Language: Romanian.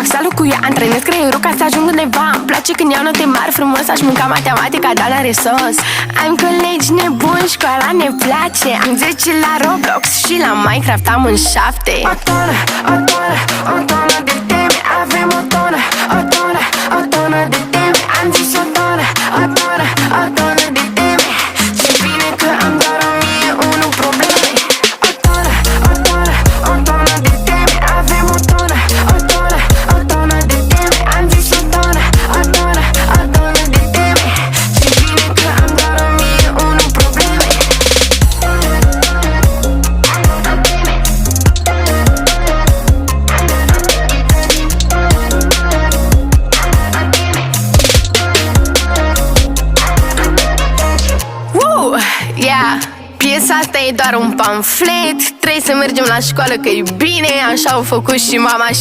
Fac salul cu ea, antrenez creierul ca să ajung undeva. Îmi place când iau note mari, frumos. Aș mânca matematica, dar n-are sos. Am colegi nebuni, școala ne place. Am 10 la Roblox și la Minecraft am în 7. O tonă de teme. Avem o tonă de teme. Am zis o tonă de teme. Și bine că am doar 1001 probleme. O tonă de teme. Avem o tonă de teme. Am zis o tonă de teme. Și bine că am doar 1001 probleme. Yeah, piesa asta e doar un pamflet. Trebuie să mergem la școală că e bine. Așa au făcut și mama și